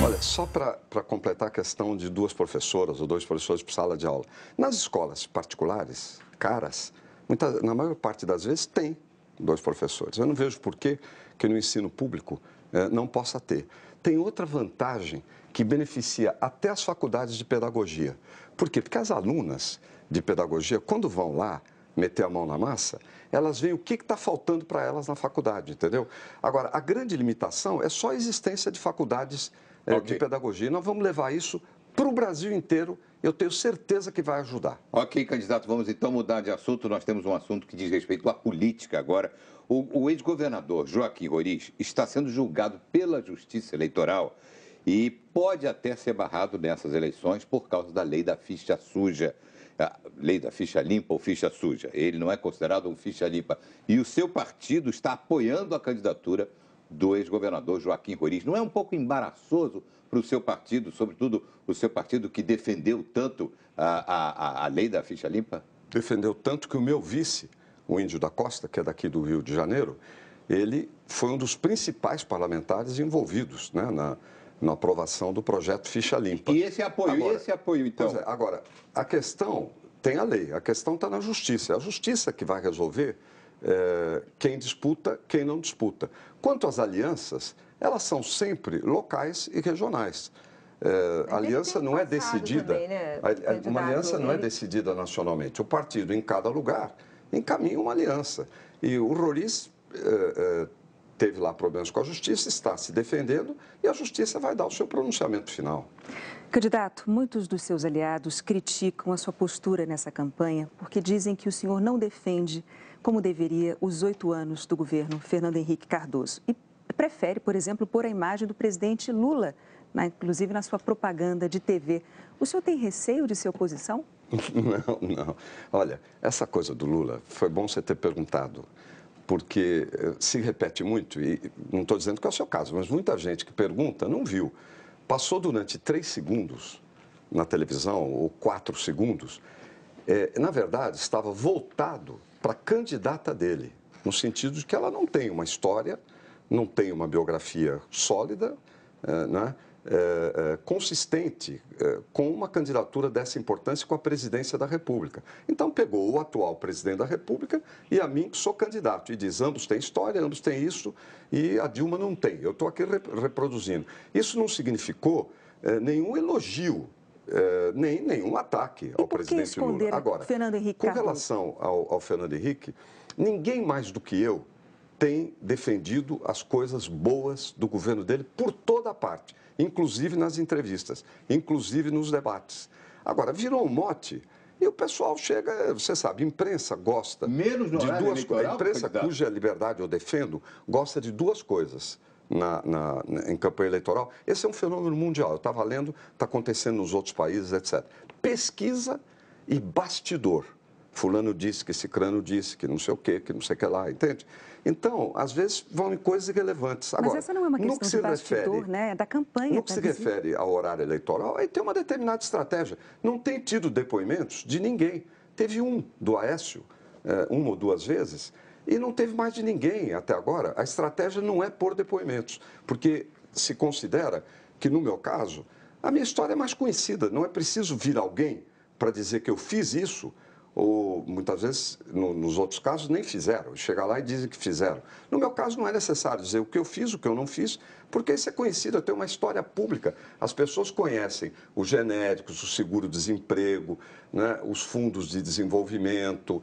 Olha, só para completar a questão de duas professoras ou dois professores por sala de aula. Nas escolas particulares, caras, na maior parte das vezes tem dois professores. Eu não vejo por que no ensino público não possa ter. Tem outra vantagem que beneficia até as faculdades de pedagogia. Por quê? Porque as alunas de pedagogia, quando vão lá meter a mão na massa, elas veem o que está faltando para elas na faculdade, entendeu? Agora, a grande limitação é só a existência de faculdades de pedagogia. Nós vamos levar isso para o Brasil inteiro. Eu tenho certeza que vai ajudar. Ok, candidato, vamos então mudar de assunto. Nós temos um assunto que diz respeito à política agora. O ex-governador Joaquim Roriz está sendo julgado pela Justiça Eleitoral e pode até ser barrado nessas eleições por causa da lei da ficha suja. A lei da ficha limpa ou ficha suja. Ele não é considerado um ficha limpa. E o seu partido está apoiando a candidatura do ex-governador Joaquim Roriz. Não é um pouco embaraçoso para o seu partido, sobretudo o seu partido que defendeu tanto a lei da ficha limpa? Defendeu tanto que o meu vice, o Índio da Costa, que é daqui do Rio de Janeiro, ele foi um dos principais parlamentares envolvidos, né, na aprovação do projeto Ficha Limpa. E esse apoio, então? Agora, a questão tem a lei, a questão está na justiça. É a justiça que vai resolver quem disputa, quem não disputa. Quanto às alianças, elas são sempre locais e regionais. A aliança não é decidida, também, né, uma aliança não é decidida nacionalmente. O partido, em cada lugar, encaminha uma aliança. E o Roriz teve lá problemas com a justiça, está se defendendo e a justiça vai dar o seu pronunciamento final. Candidato, muitos dos seus aliados criticam a sua postura nessa campanha porque dizem que o senhor não defende como deveria os 8 anos do governo Fernando Henrique Cardoso e prefere, por exemplo, pôr a imagem do presidente Lula, inclusive na sua propaganda de TV. O senhor tem receio de ser oposição? Não. Olha, essa coisa do Lula, foi bom você ter perguntado, porque se repete muito, e não estou dizendo que é o seu caso, mas muita gente que pergunta não viu. Passou durante 3 segundos na televisão, ou 4 segundos, na verdade, estava voltado para a candidata dele, no sentido de que ela não tem uma história, não tem uma biografia sólida, né? Consistente com uma candidatura dessa importância com a presidência da República. Então, pegou o atual presidente da República e a mim, que sou candidato, e diz, ambos têm história, ambos têm isso, e a Dilma não tem. Eu estou aqui reproduzindo. Isso não significou nenhum elogio, nem nenhum ataque ao presidente Lula. Agora, Fernando Henrique com Cardoso? relação ao Fernando Henrique, ninguém mais do que eu tem defendido as coisas boas do governo dele por toda parte, inclusive nas entrevistas, inclusive nos debates. Agora, virou um mote e o pessoal chega, você sabe, a imprensa gosta Menos no de horário duas coisas. eleitoral, A imprensa candidato? cuja liberdade eu defendo gosta de duas coisas em campanha eleitoral. Esse é um fenômeno mundial. Eu estava lendo, está acontecendo nos outros países, etc. Pesquisa e bastidor. Fulano disse que cicrano disse que não sei o quê, que não sei o que lá, entende? Então, às vezes, vão em coisas irrelevantes. Agora, mas essa não é uma questão de bastidor, né? É da campanha. No que se refere ao horário eleitoral, aí tem uma determinada estratégia. Não tem tido depoimentos de ninguém. Teve um do Aécio, 1 ou 2 vezes, e não teve mais de ninguém até agora. A estratégia não é pôr depoimentos, porque se considera que, no meu caso, a minha história é mais conhecida. Não é preciso vir alguém para dizer que eu fiz isso, ou muitas vezes, nos outros casos, nem fizeram. Chega lá e dizem que fizeram. No meu caso, não é necessário dizer o que eu fiz, o que eu não fiz, porque isso é conhecido, eu tenho uma história pública. As pessoas conhecem os genéricos, o seguro-desemprego, né, os fundos de desenvolvimento,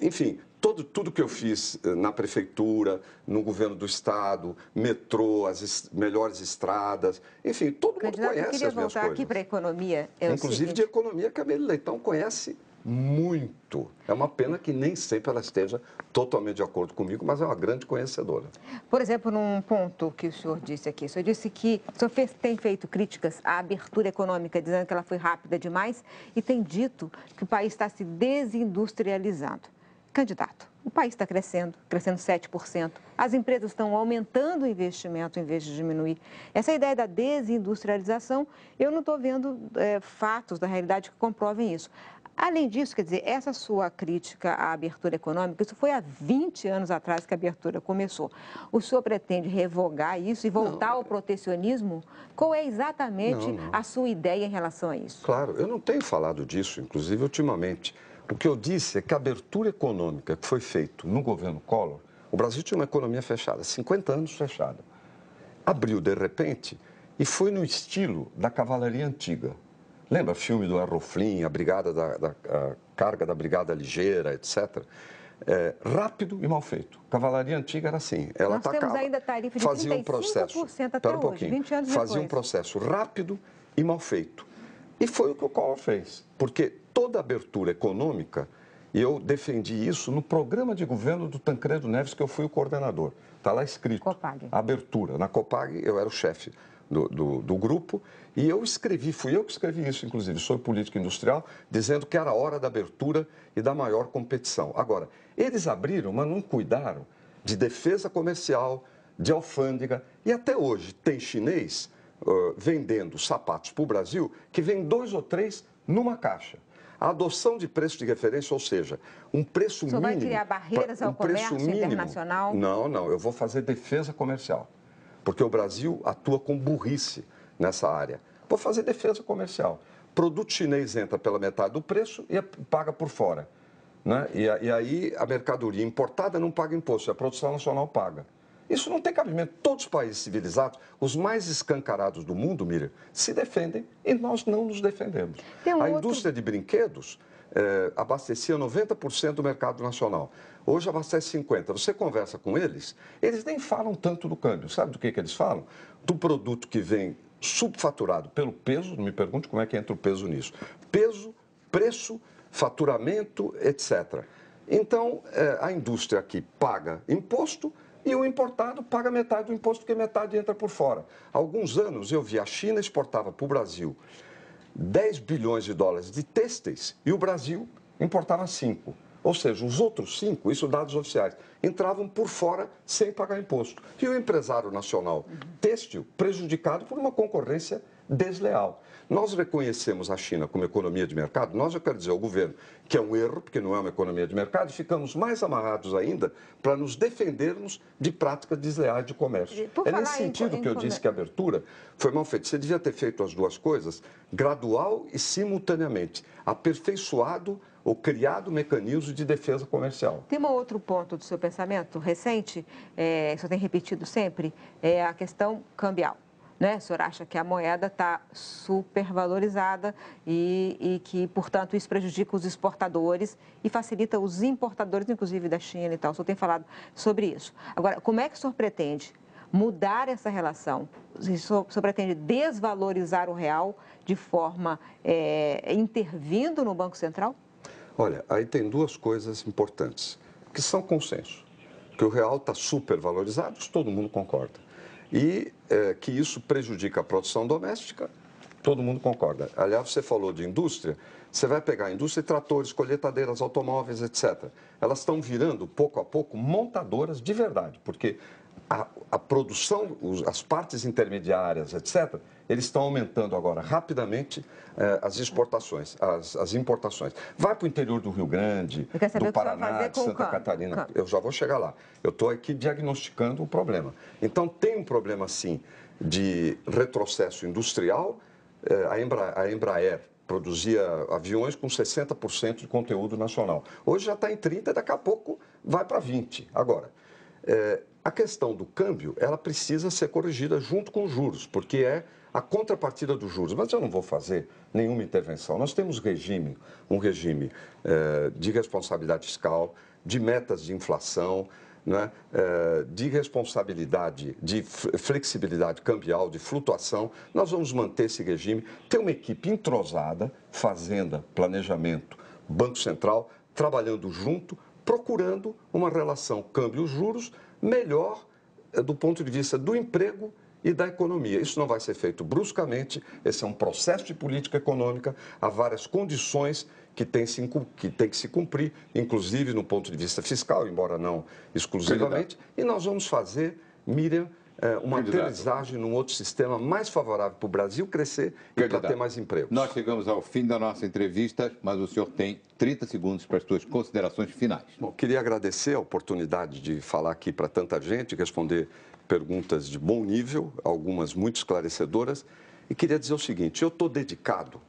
enfim, tudo que eu fiz na prefeitura, no governo do estado, metrô, as melhores estradas, enfim, todo mundo conhece as minhas coisas. Eu queria voltar aqui para a economia. Inclusive de economia, que a Camille Leitão conhece muito. É uma pena que nem sempre ela esteja totalmente de acordo comigo, mas é uma grande conhecedora. Por exemplo, num ponto que o senhor disse aqui, o senhor disse que o senhor tem feito críticas à abertura econômica, dizendo que ela foi rápida demais, e tem dito que o país está se desindustrializando. Candidato, o país está crescendo 7%. As empresas estão aumentando o investimento em vez de diminuir. Essa ideia da desindustrialização, eu não estou vendo fatos da realidade que comprovem isso. Além disso, quer dizer, essa sua crítica à abertura econômica, isso foi há 20 anos atrás que a abertura começou. O senhor pretende revogar isso e voltar ao protecionismo? Qual é exatamente a sua ideia em relação a isso? Claro, eu não tenho falado disso, inclusive, ultimamente. O que eu disse é que a abertura econômica que foi feita no governo Collor, o Brasil tinha uma economia fechada, 50 anos fechada. Abriu de repente e foi no estilo da cavalaria antiga. Lembra o filme do Errol Flynn, a carga da brigada ligeira, etc. Rápido e mal feito. Cavalaria antiga era assim. Ela Nós temos ainda tarifa de 35% até hoje, 20 anos depois. Fazia um processo rápido e mal feito. E foi o que o Collor fez. Porque toda abertura econômica, e eu defendi isso no programa de governo do Tancredo Neves, que eu fui o coordenador. Está lá escrito. Copag. Abertura. Na Copag, eu era o chefe do grupo, e eu escrevi, fui eu que escrevi isso, inclusive, sobre política industrial, dizendo que era a hora da abertura e da maior competição. Agora, eles abriram, mas não cuidaram de defesa comercial, de alfândega, e até hoje tem chinês vendendo sapatos para o Brasil que vem 2 ou 3 numa caixa. A adoção de preço de referência, ou seja, um preço mínimo... Você vai criar barreiras ao comércio internacional? Não, eu vou fazer defesa comercial. Porque o Brasil atua com burrice nessa área. Vou fazer defesa comercial. Produto chinês entra pela metade do preço e paga por fora. Né? E aí a mercadoria importada não paga imposto, a produção nacional paga. Isso não tem cabimento. Todos os países civilizados, os mais escancarados do mundo, Miriam, se defendem e nós não nos defendemos. A indústria de brinquedos abastecia 90% do mercado nacional. Hoje abastece 50%. Você conversa com eles, eles nem falam tanto do câmbio. Sabe do que eles falam? Do produto que vem subfaturado pelo peso, não me pergunte como é que entra o peso nisso. Peso, preço, faturamento, etc. Então, a indústria aqui paga imposto e o importado paga metade do imposto, porque metade entra por fora. Há alguns anos eu vi a China exportava para o Brasil 10 bilhões de dólares de têxteis e o Brasil importava 5. Ou seja, os outros 5, isso dados oficiais, entravam por fora sem pagar imposto. E o empresário nacional têxtil prejudicado por uma concorrência desleal. Nós reconhecemos a China como economia de mercado, nós, eu quero dizer ao governo que é um erro, porque não é uma economia de mercado, e ficamos mais amarrados ainda para nos defendermos de práticas desleais de comércio. É nesse sentido que eu disse que a abertura foi mal feita. Você devia ter feito as duas coisas gradual e simultaneamente, aperfeiçoado ou criado mecanismos de defesa comercial. Tem um outro ponto do seu pensamento recente, que o senhor tem repetido sempre, é a questão cambial. Né? O senhor acha que a moeda está supervalorizada e que, portanto, isso prejudica os exportadores e facilita os importadores, inclusive da China e tal. O senhor tem falado sobre isso. Agora, como é que o senhor pretende mudar essa relação? O senhor pretende desvalorizar o real de forma intervindo no Banco Central? Olha, aí tem duas coisas importantes, que são consenso. Que o real está supervalorizado, isso todo mundo concorda. E que isso prejudica a produção doméstica, todo mundo concorda. Aliás, você falou de indústria, você vai pegar a indústria de tratores, colheitadeiras, automóveis, etc. Elas estão virando, pouco a pouco, montadoras de verdade, porque a produção, as partes intermediárias, etc., eles estão aumentando agora rapidamente as exportações, as importações. Vai para o interior do Rio Grande, do Paraná, de Santa Catarina. Eu já vou chegar lá. Eu estou aqui diagnosticando o problema. Então, tem um problema, sim, de retrocesso industrial. A Embraer produzia aviões com 60% de conteúdo nacional. Hoje já está em 30%, daqui a pouco vai para 20%. Agora, a questão do câmbio, ela precisa ser corrigida junto com os juros, porque é a contrapartida dos juros. Mas eu não vou fazer nenhuma intervenção. Nós temos um regime de responsabilidade fiscal, de metas de inflação, né, de responsabilidade, de flexibilidade cambial, de flutuação. Nós vamos manter esse regime. Tem uma equipe entrosada, Fazenda, Planejamento, Banco Central, trabalhando junto, procurando uma relação câmbio-juros melhor do ponto de vista do emprego e da economia. Isso não vai ser feito bruscamente, esse é um processo de política econômica, há várias condições que tem que se cumprir, inclusive no ponto de vista fiscal, embora não exclusivamente, e nós vamos fazer, Miriam, uma aterrissagem num outro sistema mais favorável para o Brasil crescer e para ter mais empregos. Nós chegamos ao fim da nossa entrevista, mas o senhor tem 30 segundos para as suas considerações finais. Bom, queria agradecer a oportunidade de falar aqui para tanta gente, responder perguntas de bom nível, algumas muito esclarecedoras, e queria dizer o seguinte: eu estou dedicado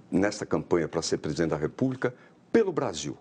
nesta campanha para ser presidente da República pelo Brasil.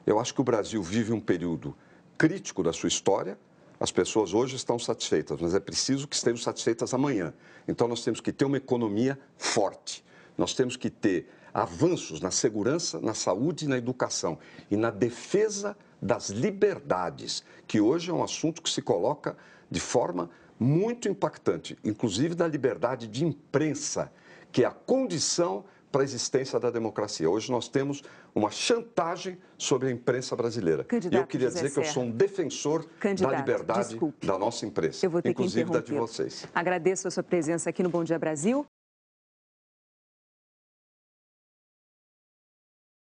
Eu acho que o Brasil vive um período crítico da sua história. As pessoas hoje estão satisfeitas, mas é preciso que estejam satisfeitas amanhã. Então, nós temos que ter uma economia forte. Nós temos que ter avanços na segurança, na saúde e na educação e na defesa das liberdades, que hoje é um assunto que se coloca de forma muito impactante, inclusive da liberdade de imprensa, que é a condição para a existência da democracia. Hoje nós temos uma chantagem sobre a imprensa brasileira. Candidato e eu queria José dizer que eu sou um defensor da liberdade desculpe, da nossa imprensa, eu vou ter inclusive que da de vocês. Agradeço a sua presença aqui no Bom Dia Brasil.